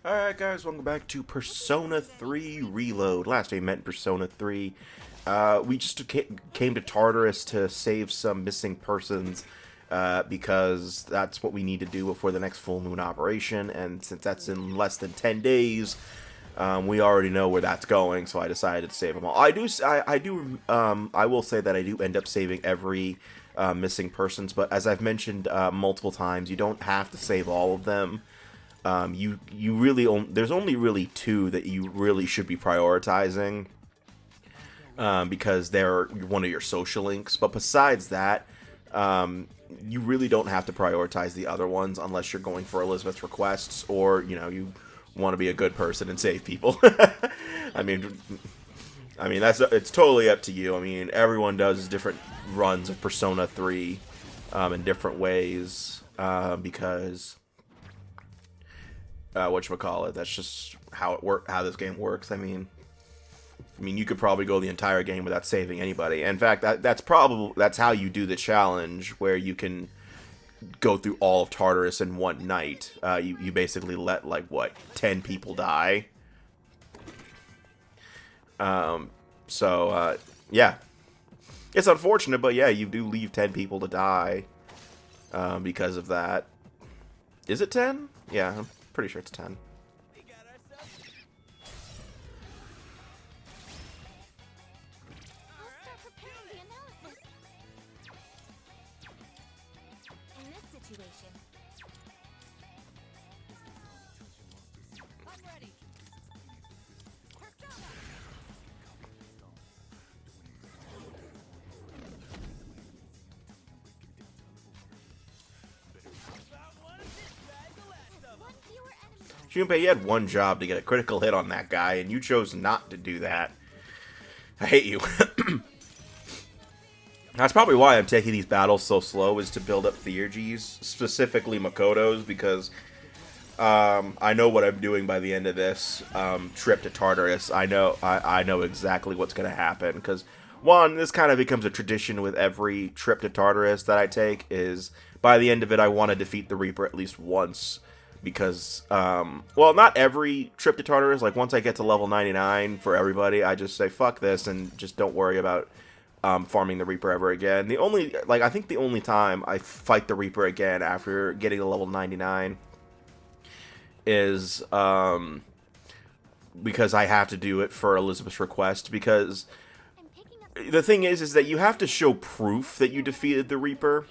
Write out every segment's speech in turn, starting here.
Alright guys, welcome back to Persona 3 Reload. Last time we met in Persona 3, we just came to Tartarus to save some missing persons, because that's what we need to do before the next full moon operation, and since that's in less than 10 days, we already know where that's going, so I decided to save them all. I will say that I do end up saving every missing persons, but as I've mentioned multiple times, you don't have to save all of them. You really there's only really two that you really should be prioritizing, because they're one of your social links. But besides that, you really don't have to prioritize the other ones unless you're going for Elizabeth's requests, or you want to be a good person and save people. I mean it's totally up to you. I mean, everyone does different runs of Persona 3 in different ways, because whatchamacallit, that's just how this game works. I mean you could probably go the entire game without saving anybody. In fact, that's how you do the challenge, where you can go through all of Tartarus in one night. You basically let 10 people die. Yeah, it's unfortunate, but yeah, you do leave 10 people to die because of that. Is it 10? Yeah, I'm pretty sure it's 10. Junpei, you had one job to get a critical hit on that guy, and you chose not to do that. I hate you. That's probably why I'm taking these battles so slow, is to build up Theurgies, specifically Makoto's, because I know what I'm doing by the end of this trip to Tartarus. I know exactly what's going to happen, because one, this kind of becomes a tradition with every trip to Tartarus that I take, is by the end of it I want to defeat the Reaper at least once. Because, well, not every trip to Tartarus. Like, once I get to level 99 for everybody, I just say, fuck this, and just don't worry about farming the Reaper ever again. I think the only time I fight the Reaper again after getting to level 99 is, because I have to do it for Elizabeth's request, because the thing is that you have to show proof that you defeated the Reaper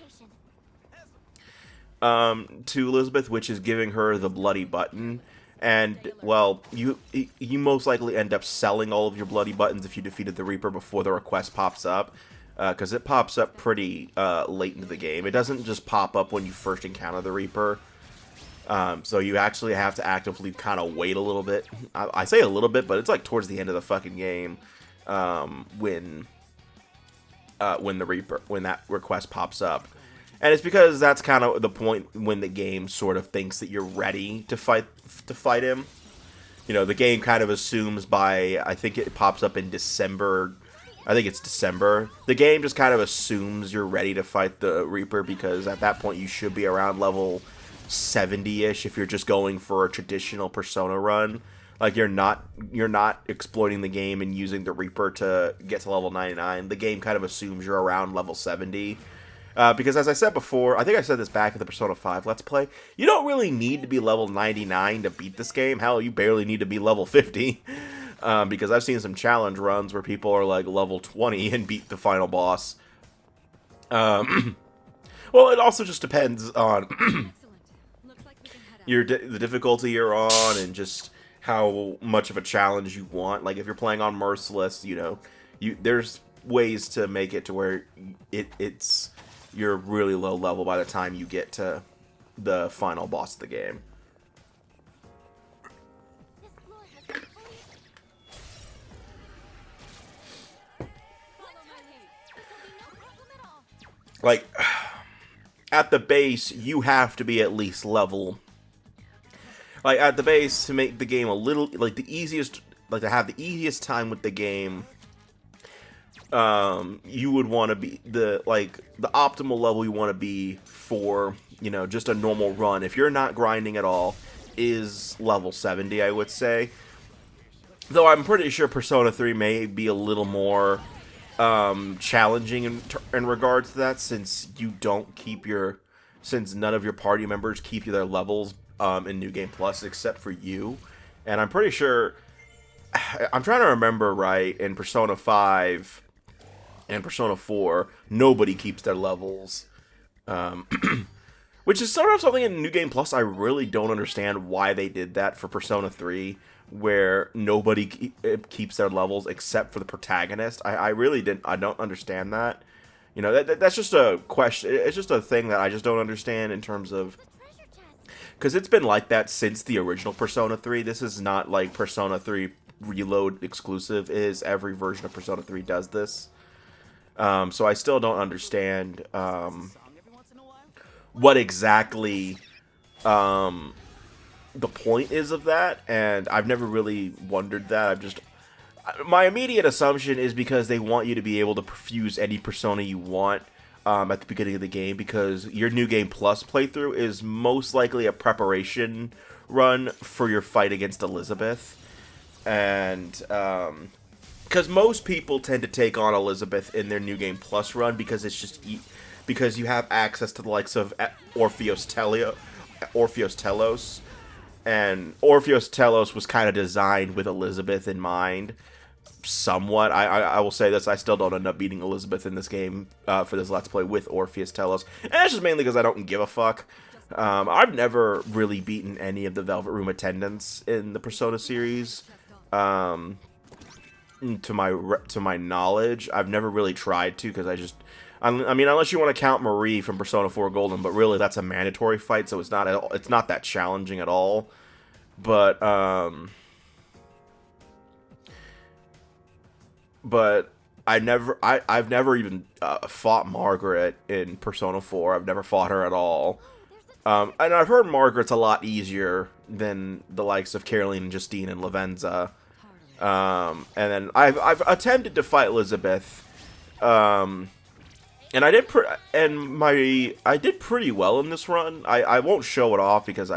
to Elizabeth, which is giving her the bloody button. And, well, you most likely end up selling all of your bloody buttons if you defeated the Reaper before the request pops up, because it pops up pretty late into the game. It doesn't just pop up when you first encounter the Reaper, so you actually have to actively kind of wait a little bit. I say a little bit, but it's like towards the end of the fucking game, when that request pops up. And it's because that's kind of the point when the game sort of thinks that you're ready to fight him. The game kind of assumes I think it pops up in December. I think it's December. The game just kind of assumes you're ready to fight the Reaper, because at that point you should be around level 70-ish if you're just going for a traditional Persona run. Like, you're not exploiting the game and using the Reaper to get to level 99. The game kind of assumes you're around level 70. Because as I said before, I think I said this back in the Persona 5 Let's Play, you don't really need to be level 99 to beat this game. Hell, you barely need to be level 50. Because I've seen some challenge runs where people are like level 20 and beat the final boss. Well, it also just depends on the difficulty you're on, and just how much of a challenge you want. Like, if you're playing on Merciless, there's ways to make it to where you're really low level by the time you get to the final boss of the game. Like, at the base, you have to be at least level. Like, at the base, to make the game a little, to have the easiest time with the game, you would want to be the optimal level you want to be for, just a normal run. If you're not grinding at all, is level 70, I would say. Though I'm pretty sure Persona 3 may be a little more challenging in regards to that, since you don't keep your, since none of your party members keep their levels in New Game Plus except for you. And I'm pretty sure, I'm trying to remember right, in Persona 5 and Persona 4, nobody keeps their levels. Which is sort of something in New Game Plus I really don't understand why they did that for Persona 3, where nobody keeps their levels except for the protagonist. I really didn't. I don't understand that. You know, that's just a question. It's just a thing that I just don't understand in terms of, because it's been like that since the original Persona 3. This is not like Persona 3 Reload exclusive. Is every version of Persona 3 does this. So I still don't understand what exactly the point is of that, and I've never really wondered that. My immediate assumption is because they want you to be able to perfuse any persona you want at the beginning of the game, because your New Game Plus playthrough is most likely a preparation run for your fight against Elizabeth. And because most people tend to take on Elizabeth in their New Game Plus run because it's just because you have access to the likes of Orpheus Telos. And Orpheus Telos was kind of designed with Elizabeth in mind, somewhat. I will say this, I still don't end up beating Elizabeth in this game for this Let's Play with Orpheus Telos. And that's just mainly because I don't give a fuck. I've never really beaten any of the Velvet Room attendants in the Persona series. To my knowledge, I've never really tried to, because I mean, unless you want to count Marie from Persona 4 Golden, but really that's a mandatory fight, so it's not that challenging at all. But I've never even fought Margaret in Persona 4. I've never fought her at all. And I've heard Margaret's a lot easier than the likes of Caroline and Justine and Lavenza. And then I've attempted to fight Elizabeth. And I did pretty well in this run. I won't show it off because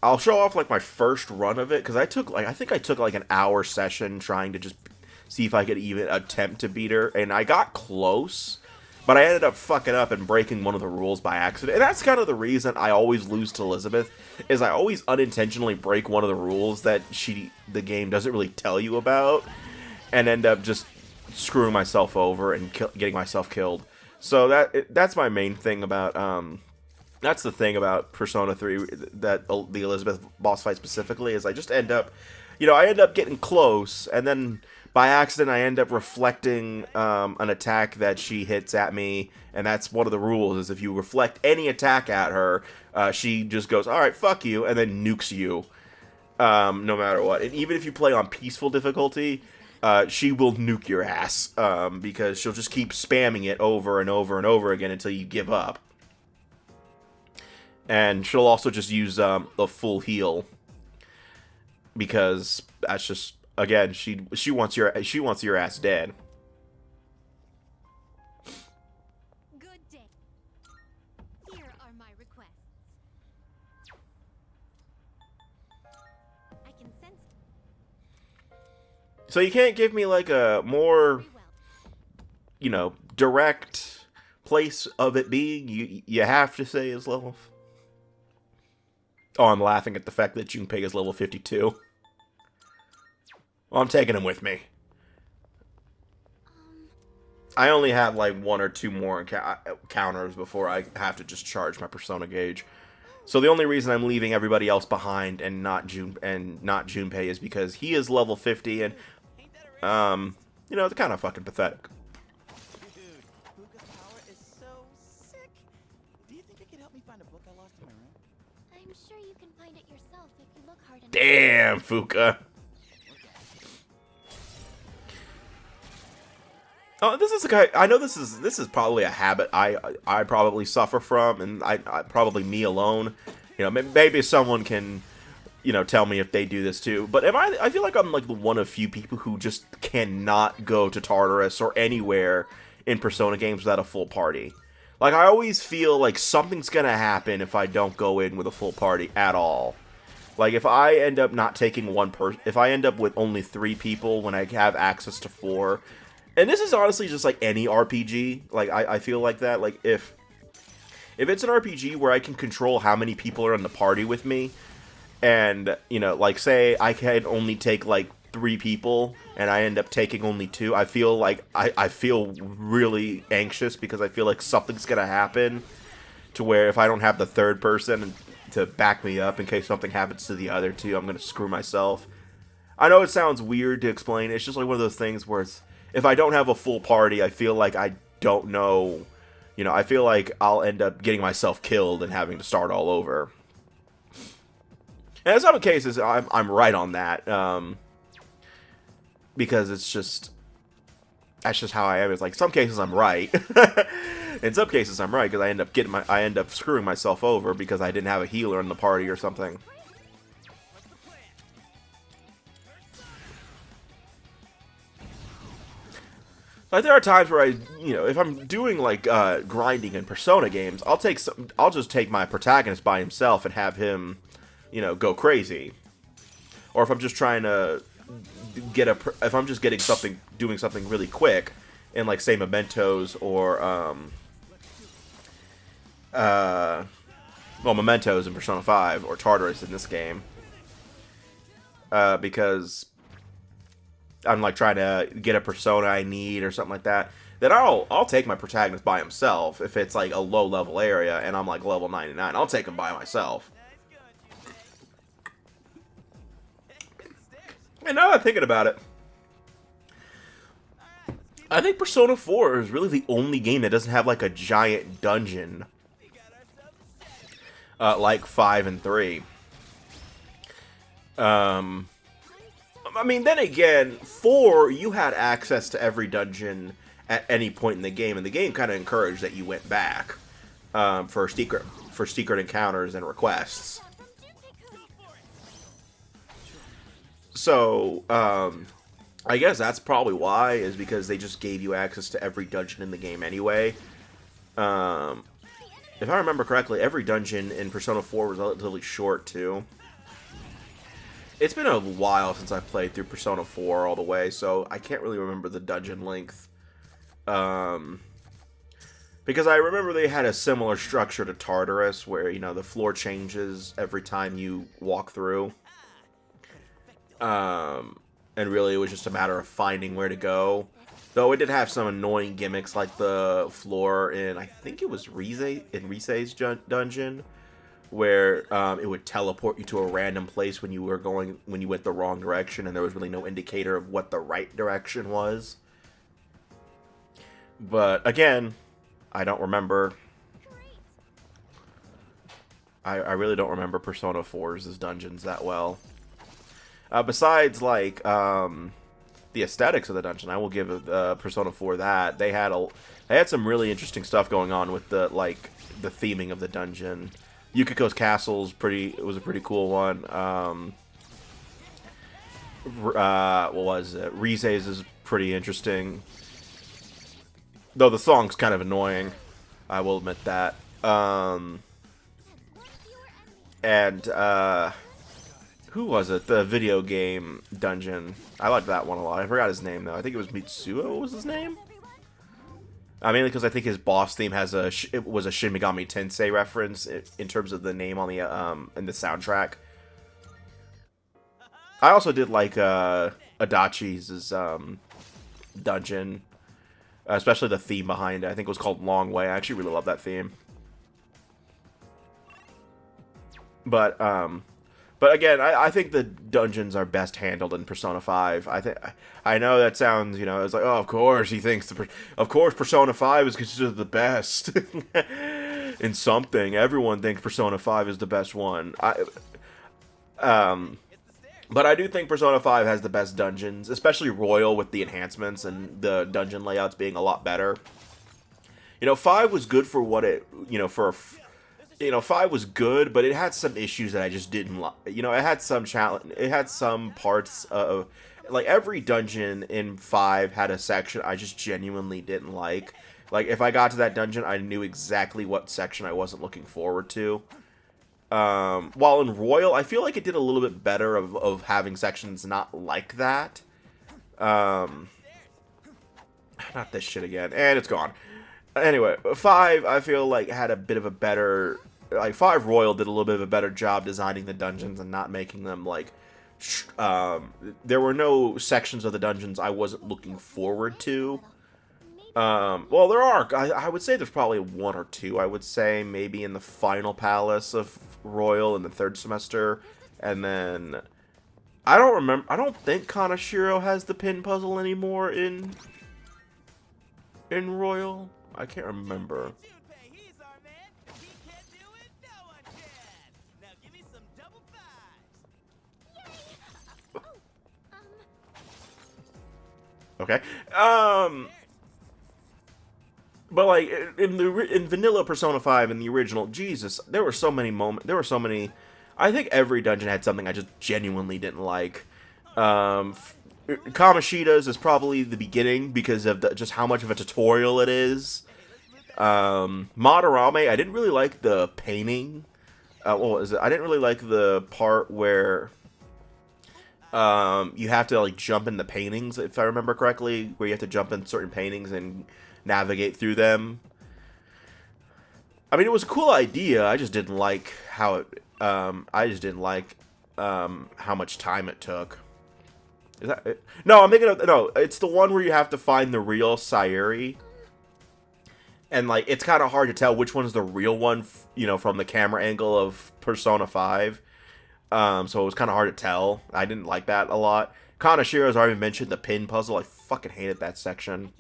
I'll show off like my first run of it, because I think I took like an hour session trying to just see if I could even attempt to beat her, and I got close, but I ended up fucking up and breaking one of the rules by accident. And that's kind of the reason I always lose to Elizabeth, is I always unintentionally break one of the rules that the game doesn't really tell you about, and end up just screwing myself over and getting myself killed. So that's my main thing about that's the thing about Persona 3, that the Elizabeth boss fight specifically, is I just end up, I end up getting close, and then by accident I end up reflecting an attack that she hits at me, and that's one of the rules, is if you reflect any attack at her, she just goes, alright, fuck you, and then nukes you, no matter what. And even if you play on peaceful difficulty, she will nuke your ass, because she'll just keep spamming it over and over and over again until you give up. And she'll also just use a full heal, because that's just, again, she wants your ass dead. Good day. Here are my requests. I can sense. So you can't give me like a more, direct place of it being. You have to say is level. Oh, I'm laughing at the fact that Junpei is level 52. Well, I'm taking him with me. I only have like one or two more counters before I have to just charge my Persona gauge. So the only reason I'm leaving everybody else behind and not Junpei is because he is level 50, and it's kind of fucking pathetic. Dude, Fuka's power is so sick. Do you think you could help me find a book I lost in my room? I'm sure you can find it yourself if you look hard enough. Damn, Fuka. Oh, this is a guy. I know this is probably a habit I probably suffer from, and I probably me alone. Maybe someone can, tell me if they do this too. But I feel like I'm like one of few people who just cannot go to Tartarus or anywhere in Persona games without a full party. Like, I always feel like something's gonna happen if I don't go in with a full party at all. Like, if I end up not taking one person, if I end up with only 3 people when I have access to 4, and this is honestly just like any RPG, like, I feel like that, like, if it's an RPG where I can control how many people are in the party with me, and, you know, like, say I can only take, like, 3 people, and I end up taking only 2, I feel like, I feel really anxious, because I feel like something's gonna happen, to where if I don't have the 3rd person to back me up in case something happens to the other 2, I'm gonna screw myself. I know it sounds weird to explain, it's just like one of those things where it's, if I don't have a full party, I feel like I don't know, you know, I feel like I'll end up getting myself killed and having to start all over. And in some cases, I'm right on that, because it's just, that's just how I am. It's like, some cases I'm right. In some cases I'm right, because I end up screwing myself over because I didn't have a healer in the party or something. Like, there are times where you know, if I'm doing like grinding in Persona games, I'll just take my protagonist by himself and have him, you know, go crazy. Or if I'm just trying to if I'm just doing something really quick, in like, say, Mementos or well, Mementos in Persona 5 or Tartarus in this game, because I'm like trying to get a persona I need or something like that, then I'll take my protagonist by himself. If it's like a low level area and I'm like level 99, I'll take him by myself. And now that I'm thinking about it, I think Persona 4 is really the only game that doesn't have like a giant dungeon, like 5 and 3. I mean, then again, 4, you had access to every dungeon at any point in the game, and the game kind of encouraged that you went back for secret encounters and requests. So, I guess that's probably why, is because they just gave you access to every dungeon in the game anyway. If I remember correctly, every dungeon in Persona 4 was relatively short, too. It's been a while since I've played through Persona 4 all the way, so I can't really remember the dungeon length. Because I remember they had a similar structure to Tartarus, where, you know, the floor changes every time you walk through. And really it was just a matter of finding where to go. Though it did have some annoying gimmicks, like the floor in, I think it was Risei's dungeon, where it would teleport you to a random place when you went the wrong direction, and there was really no indicator of what the right direction was. But again, I don't remember. I really don't remember Persona 4's dungeons that well. Besides, like, the aesthetics of the dungeon, I will give Persona 4 that. They had some really interesting stuff going on with the theming of the dungeon. Yukiko's castle was a pretty cool one. What was it? Risei's is pretty interesting. Though the song's kind of annoying, I will admit that. Who was it? The video game dungeon. I liked that one a lot. I forgot his name, though. I think it was Mitsuo was his name? Mainly because I think his boss theme it was a Shin Megami Tensei reference in terms of the name on the in the soundtrack. I also did like Adachi's dungeon, especially the theme behind it. I think it was called Long Way. I actually really love that theme. But again, I think the dungeons are best handled in Persona 5. I know that sounds, you know, it's like, oh, of course he thinks of course Persona 5 is considered the best. In something, everyone thinks Persona 5 is the best one. But I do think Persona 5 has the best dungeons, especially Royal with the enhancements and the dungeon layouts being a lot better. You know, 5 was good for what it, you know, 5 was good, but it had some issues that I just didn't like. You know, it had some parts of, like, every dungeon in 5 had a section I just genuinely didn't like. Like, if I got to that dungeon, I knew exactly what section I wasn't looking forward to. While in Royal, I feel like it did a little bit better of having sections not like that. Not this shit again, and it's gone. Anyway, 5, I feel like had a bit of a better, like 5 Royal did a little bit of a better job designing the dungeons and not making them like, there were no sections of the dungeons I wasn't looking forward to. Well, there are. I would say there's probably 1 or 2. I would say maybe in the final palace of Royal in the 3rd semester, and then I don't remember. I don't think Kanashiro has the pin puzzle anymore in Royal. I can't remember. He's our man. He can't do it, no one can. Now give me some double fives. Okay. But like in vanilla Persona 5 in the original, Jesus, there were so many moments. There were so many. I think every dungeon had something I just genuinely didn't like. Kamoshida's is probably the beginning because of just how much of a tutorial it is. Madarame, I didn't really like the painting. What was it? I didn't really like the part where you have to like jump in the paintings, if I remember correctly, where you have to jump in certain paintings and navigate through them. I mean, it was a cool idea. I just didn't like how it. I just didn't like how much time it took. Is that it? No, I'm thinking of no. It's the one where you have to find the real Sayuri, and like it's kind of hard to tell which one's the real one, you know, from the camera angle of Persona 5. So it was kind of hard to tell. I didn't like that a lot. Kanashiro's already mentioned the pin puzzle. I fucking hated that section.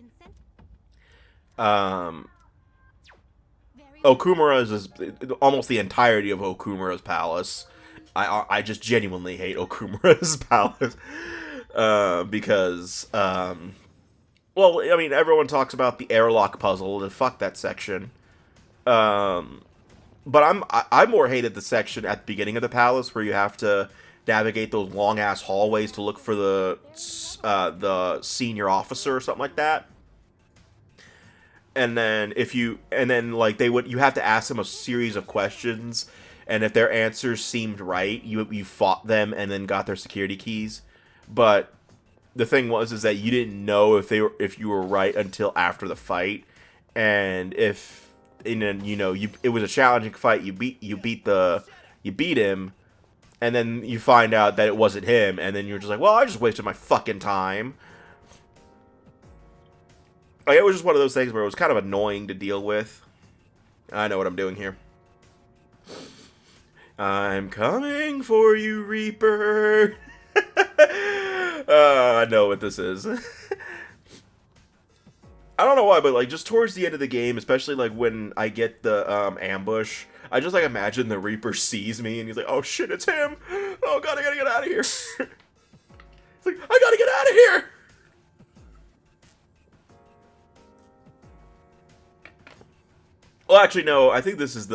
Okumura's is almost the entirety of Okumura's palace. I just genuinely hate Okumura's palace. Because, well, I mean, everyone talks about the airlock puzzle, and fuck that section. But I more hated the section at the beginning of the palace where you have to navigate those long ass hallways to look for the senior officer or something like that. And then you have to ask them a series of questions, and if their answers seemed right, you fought them and then got their security keys. But the thing is that you didn't know if you were right until after the fight, and then it was a challenging fight. You beat him, and then you find out that it wasn't him, and then you're just like, well, I just wasted my fucking time. Like, it was just one of those things where it was kind of annoying to deal with. I know what I'm doing here. I'm coming for you, Reaper. I know what this is. I don't know why, but like just towards the end of the game, especially like when I get the ambush, I just like imagine the Reaper sees me and he's like, "Oh shit, it's him! Oh god, I gotta get out of here!" It's like, I gotta get out of here! Well, actually, no. I think this is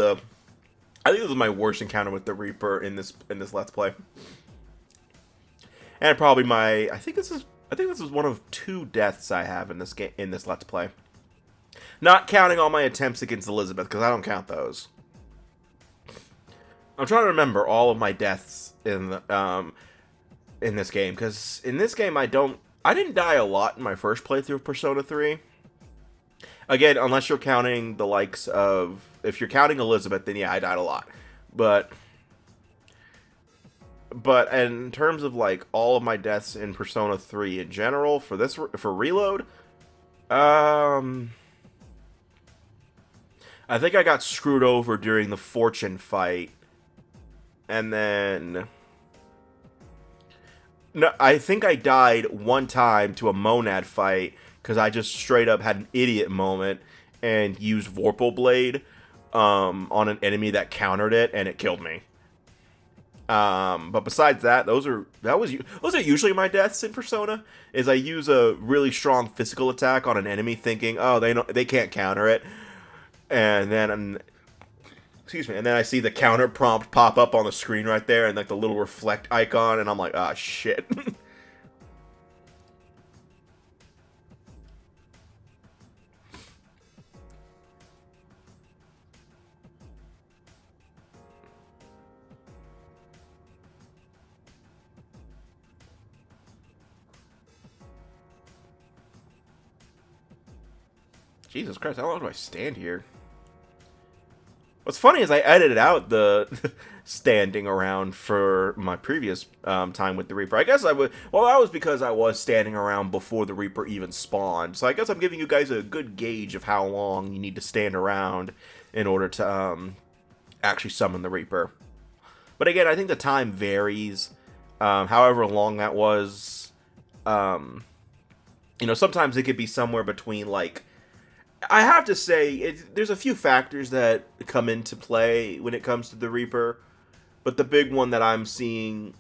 my worst encounter with the Reaper in this Let's Play, and probably I think this is one of 2 deaths I have in this Let's Play, not counting all my attempts against Elizabeth because I don't count those. I'm trying to remember all of my deaths in this game because in this game I didn't die a lot in my first playthrough of Persona 3. Again, unless you're counting the likes of... If you're counting Elizabeth, then yeah, I died a lot. But in terms of, like, all of my deaths in Persona 3 in general, for Reload, I think I got screwed over during the Fortune fight. And then... No, I think I died one time to a Monad fight, because I just straight up had an idiot moment and used Vorpal Blade on an enemy that countered it, and it killed me. But besides that, those are usually my deaths in Persona. Is I use a really strong physical attack on an enemy, thinking, oh, they can't counter it, and then I see the counter prompt pop up on the screen right there, and like the little reflect icon, and I'm like, ah, shit. Jesus Christ, how long do I stand here? What's funny is I edited out the standing around for my previous time with the Reaper. I guess I would. Well, that was because I was standing around before the Reaper even spawned. So I guess I'm giving you guys a good gauge of how long you need to stand around in order to actually summon the Reaper. But again, I think the time varies. However long that was, you know, sometimes it could be somewhere between like. I have to say, there's a few factors that come into play when it comes to the Reaper, but the big one that I'm seeing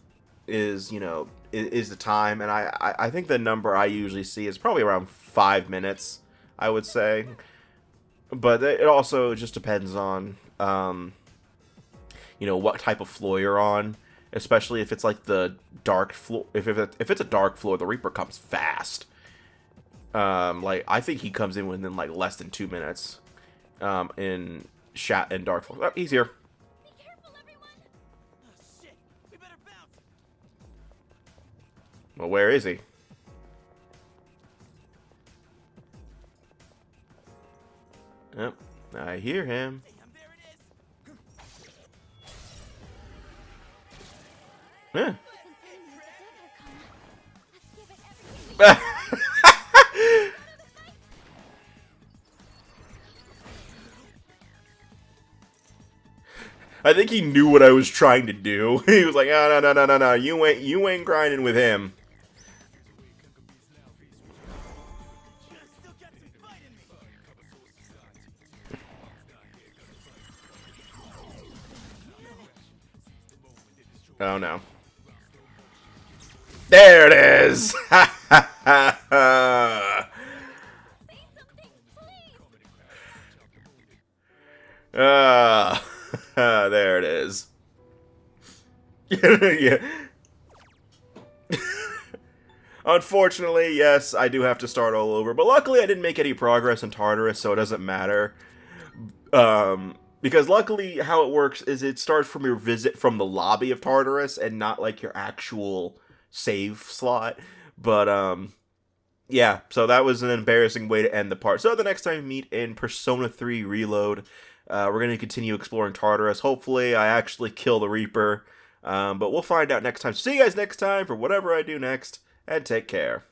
is, you know, is the time, and I think the number I usually see is probably around 5 minutes, I would say, but it also just depends on, you know, what type of floor you're on, especially if it's like the dark floor. If it's a dark floor, the Reaper comes fast. Like, I think he comes in within, like, less than 2 minutes, in dark floor. Oh, he's here. Be careful, everyone. Oh, shit. We better bounce. Well, where is he? Yep, I hear him. Damn, there it is. Yeah. Let's give it everything. I think he knew what I was trying to do. He was like, "Oh, no, you ain't grinding with him." Still got some fight in me. Oh no. There it is! Ha ha ha ha! Say something, please. There it is. Yeah. Unfortunately, yes, I do have to start all over. But luckily, I didn't make any progress in Tartarus, so it doesn't matter. Because luckily, how it works is it starts from your visit from the lobby of Tartarus and not like your actual save slot. But, yeah, so that was an embarrassing way to end the part. So the next time we meet in Persona 3 Reload, we're going to continue exploring Tartarus. Hopefully, I actually kill the Reaper. But we'll find out next time. See you guys next time for whatever I do next. And take care.